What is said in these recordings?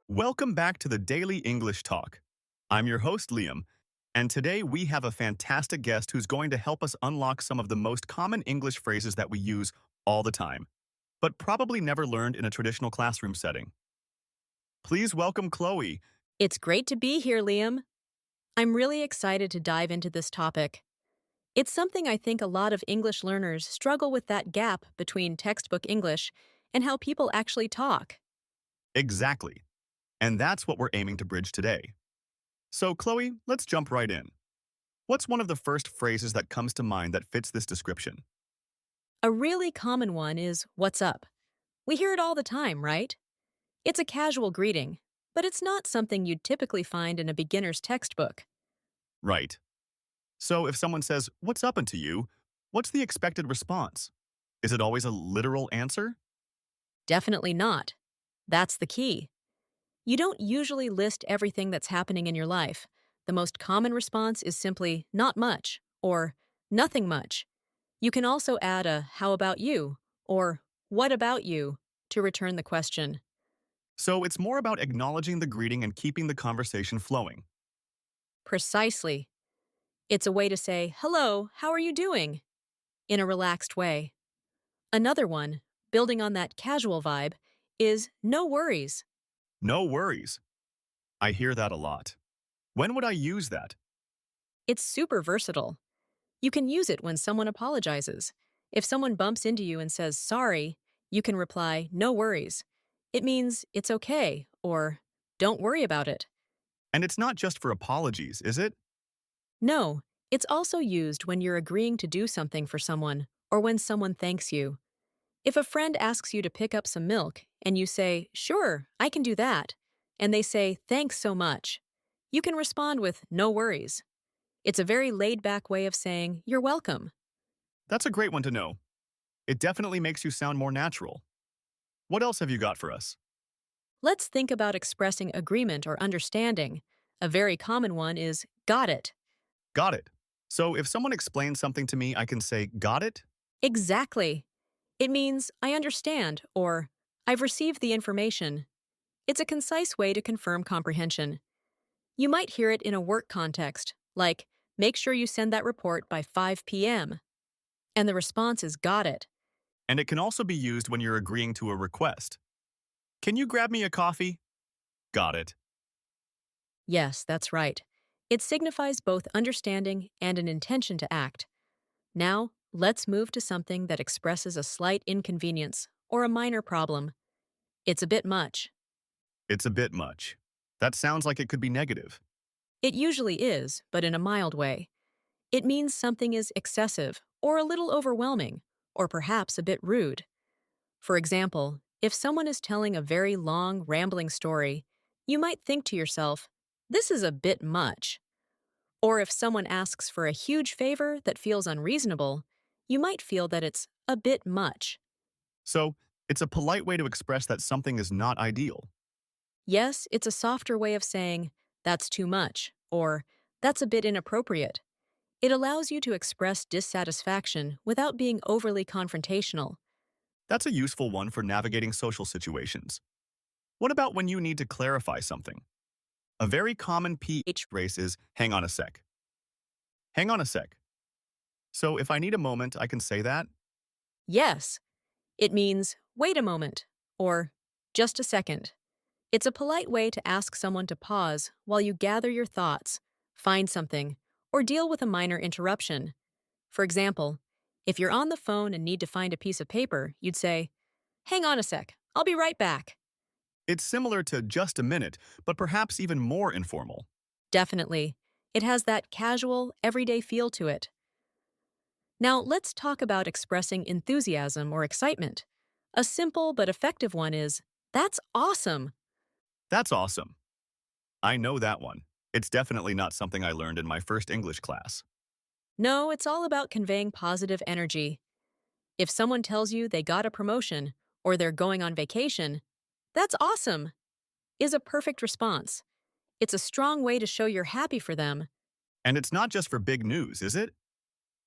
Welcome back to the Daily English Talk. I'm your host, Liam, and today we have a fantastic guest who's going to help us unlock some of the most common English phrases that we use all the time, but probably never learned in a traditional classroom setting. Please welcome Chloe. It's great to be here, Liam. I'm really excited to dive into this topic. It's something I think a lot of English learners struggle with, that gap between textbook English and how people actually talk. Exactly. And that's what we're aiming to bridge today. So, Chloe, let's jump right in. What's one of the first phrases that comes to mind that fits this description? A really common one is "What's up?" We hear it all the time, right? It's a casual greeting, but it's not something you'd typically find in a beginner's textbook. Right. So, if someone says, "What's up to you?" what's the expected response? Is it always a literal answer? Definitely not. That's the key. You don't usually list everything that's happening in your life. The most common response is simply "not much" or "nothing much." You can also add a "how about you?" or "what about you?" to return the question. So, it's more about acknowledging the greeting and keeping the conversation flowing. Precisely. It's a way to say, "Hello, how are you doing?" in a relaxed way. Another one, building on that casual vibe, is "no worries." No worries. I hear that a lot. When would I use that? It's super versatile. You can use it when someone apologizes. If someone bumps into you and says sorry, you can reply, "No worries." It means it's okay or "don't worry about it." And it's not just for apologies, is it? No, it's also used when you're agreeing to do something for someone or when someone thanks you. If a friend asks you to pick up some milk and you say, "Sure, I can do that," and they say, "Thanks so much," you can respond with "no worries." It's a very laid back way of saying, "You're welcome." That's a great one to know. It definitely makes you sound more natural. What else have you got for us? Let's think about expressing agreement or understanding. A very common one is "got it." Got it. So if someone explains something to me, I can say, got it? Exactly. It means "I understand" or "I've received the information." It's a concise way to confirm comprehension. You might hear it in a work context, like, "Make sure you send that report by 5 p.m." And the response is "got it." And it can also be used when you're agreeing to a request. Can you grab me a coffee? Got it. Yes, that's right. It signifies both understanding and an intention to act. Now, let's move to something that expresses a slight inconvenience or a minor problem. It's a bit much. It's a bit much. That sounds like it could be negative. It usually is, but in a mild way. It means something is excessive or a little overwhelming, or perhaps a bit rude. For example, if someone is telling a very long, rambling story, you might think to yourself, "This is a bit much." Or if someone asks for a huge favor that feels unreasonable, you might feel that it's a bit much. So it's a polite way to express that something is not ideal. Yes, it's a softer way of saying, "That's too much," or "That's a bit inappropriate." It allows you to express dissatisfaction without being overly confrontational. That's a useful one for navigating social situations. What about when you need to clarify something? A very common PH phrase is hang on a sec. Hang on a sec. So if I need a moment, I can say that. Yes, it means "wait a moment" or "just a second." It's a polite way to ask someone to pause while you gather your thoughts, find something, or deal with a minor interruption. For example, if you're on the phone and need to find a piece of paper, you'd say, "Hang on a sec, I'll be right back." It's similar to just a minute, but perhaps even more informal. Definitely. It has that casual, everyday feel to it. Now, let's talk about expressing enthusiasm or excitement. A simple but effective one is, "That's awesome." That's awesome. I know that one. It's definitely not something I learned in my first English class. No, it's all about conveying positive energy. If someone tells you they got a promotion or they're going on vacation, "That's awesome," is a perfect response. It's a strong way to show you're happy for them. And it's not just for big news, is it?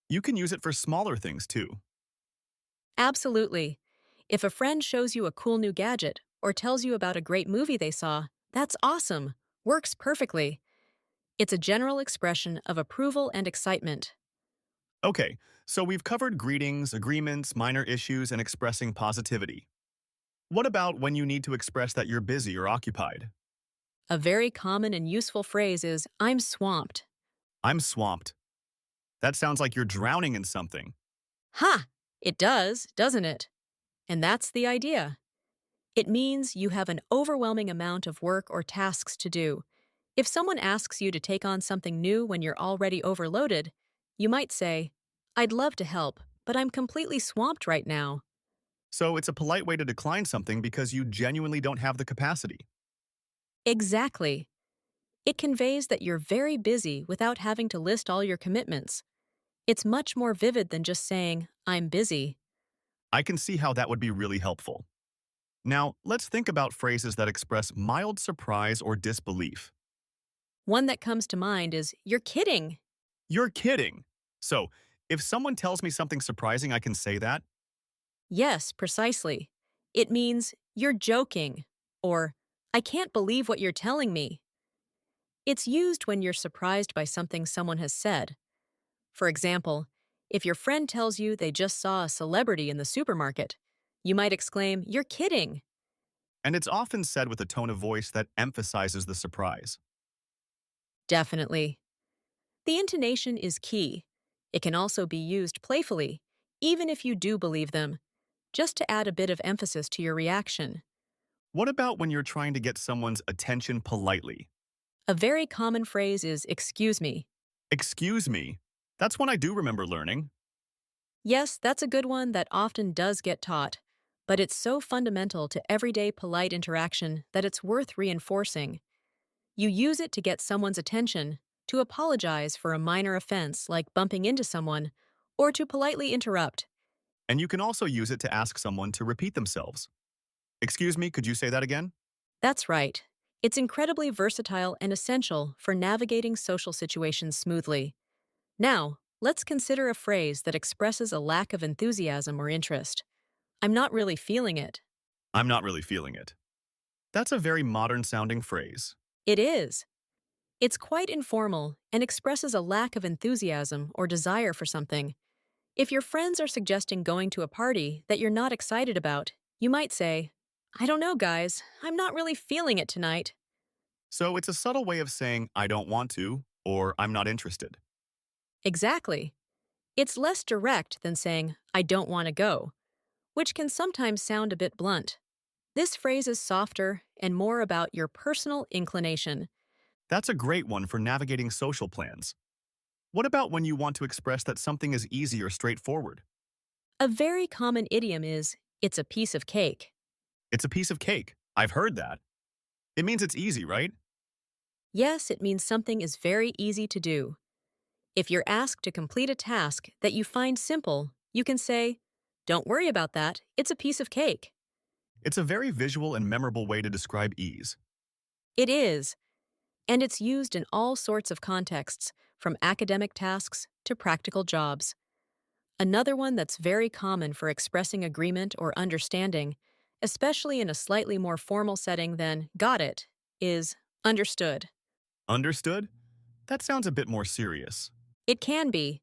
You can use it for smaller things too. Absolutely. If a friend shows you a cool new gadget or tells you about a great movie they saw, that's awesome. Works perfectly. It's a general expression of approval and excitement. Okay, so we've covered greetings, agreements, minor issues, and expressing positivity. What about when you need to express that you're busy or occupied? A very common and useful phrase is, I'm swamped. I'm swamped. That sounds like you're drowning in something. Ha! It does, doesn't it? And that's the idea. It means you have an overwhelming amount of work or tasks to do. If someone asks you to take on something new when you're already overloaded, you might say, I'd love to help, but I'm completely swamped right now. So it's a polite way to decline something because you genuinely don't have the capacity. Exactly. It conveys that you're very busy without having to list all your commitments. It's much more vivid than just saying, I'm busy. I can see how that would be really helpful. Now, let's think about phrases that express mild surprise or disbelief. One that comes to mind is, You're kidding. You're kidding. So, if someone tells me something surprising, I can say that. Yes, precisely. It means, You're joking, or I can't believe what you're telling me. It's used when you're surprised by something someone has said. For example, if your friend tells you they just saw a celebrity in the supermarket, you might exclaim, You're kidding! And it's often said with a tone of voice that emphasizes the surprise. Definitely. The intonation is key. It can also be used playfully, even if you do believe them, just to add a bit of emphasis to your reaction. What about when you're trying to get someone's attention politely? A very common phrase is, Excuse me. Excuse me. That's one I do remember learning. Yes, that's a good one that often does get taught, but it's so fundamental to everyday polite interaction that it's worth reinforcing. You use it to get someone's attention, to apologize for a minor offense like bumping into someone, or to politely interrupt. And you can also use it to ask someone to repeat themselves. Excuse me, could you say that again? That's right. It's incredibly versatile and essential for navigating social situations smoothly. Now, let's consider a phrase that expresses a lack of enthusiasm or interest. I'm not really feeling it. I'm not really feeling it. That's a very modern sounding phrase. It is. It's quite informal and expresses a lack of enthusiasm or desire for something. If your friends are suggesting going to a party that you're not excited about, you might say, I don't know, guys, I'm not really feeling it tonight. So it's a subtle way of saying I don't want to or I'm not interested. Exactly. It's less direct than saying, I don't want to go, which can sometimes sound a bit blunt. This phrase is softer and more about your personal inclination. That's a great one for navigating social plans. What about when you want to express that something is easy or straightforward? A very common idiom is, it's a piece of cake. It's a piece of cake. I've heard that. It means it's easy, right? Yes, it means something is very easy to do. If you're asked to complete a task that you find simple, you can say, Don't worry about that, it's a piece of cake. It's a very visual and memorable way to describe ease. It is, and it's used in all sorts of contexts, from academic tasks to practical jobs. Another one that's very common for expressing agreement or understanding, especially in a slightly more formal setting than got it, is understood. Understood? That sounds a bit more serious. It can be.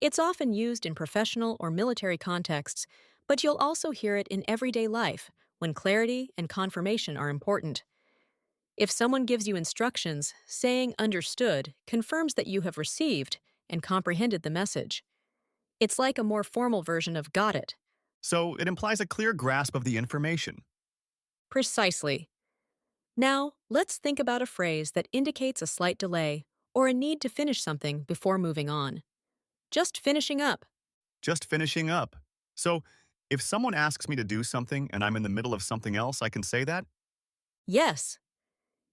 It's often used in professional or military contexts, but you'll also hear it in everyday life when clarity and confirmation are important. If someone gives you instructions, saying understood confirms that you have received and comprehended the message. It's like a more formal version of got it. So it implies a clear grasp of the information. Precisely. Now, let's think about a phrase that indicates a slight delay or a need to finish something before moving on. Just finishing up. Just finishing up. So if someone asks me to do something and I'm in the middle of something else, I can say that? Yes.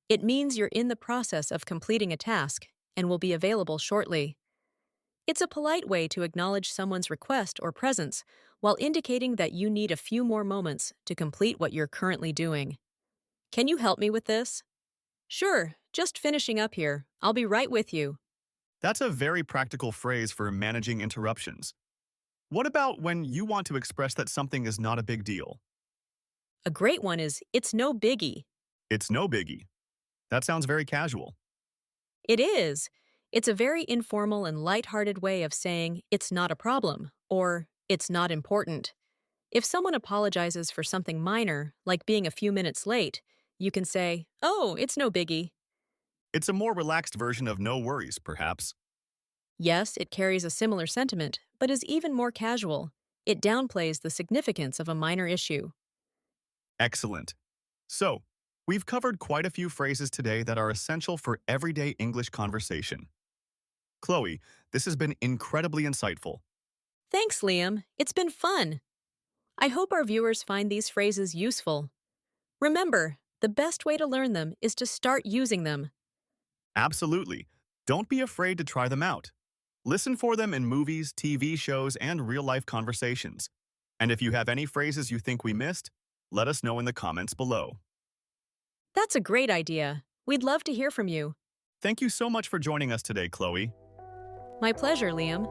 It means you're in the process of completing a task and will be available shortly. It's a polite way to acknowledge someone's request or presence while indicating that you need a few more moments to complete what you're currently doing. Can you help me with this? Sure, Just finishing up here. I'll be right with you. That's a very practical phrase for managing interruptions. What about when you want to express that something is not a big deal? A great one is, it's no biggie. It's no biggie. That sounds very casual. It is. It's a very informal and lighthearted way of saying, it's not a problem, or it's not important. If someone apologizes for something minor, like being a few minutes late, you can say, oh, it's no biggie. It's a more relaxed version of no worries, perhaps. Yes, it carries a similar sentiment, but is even more casual. It downplays the significance of a minor issue. Excellent. So, we've covered quite a few phrases today that are essential for everyday English conversation. Chloe, this has been incredibly insightful. Thanks, Liam. It's been fun. I hope our viewers find these phrases useful. Remember, the best way to learn them is to start using them. Absolutely. Don't be afraid to try them out. Listen for them in movies, TV shows, and real-life conversations. And if you have any phrases you think we missed, let us know in the comments below. That's a great idea. We'd love to hear from you. Thank you so much for joining us today, Chloe. My pleasure, Liam.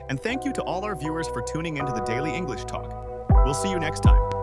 And thank you to all our viewers for tuning into the Daily English Talk. We'll see you next time.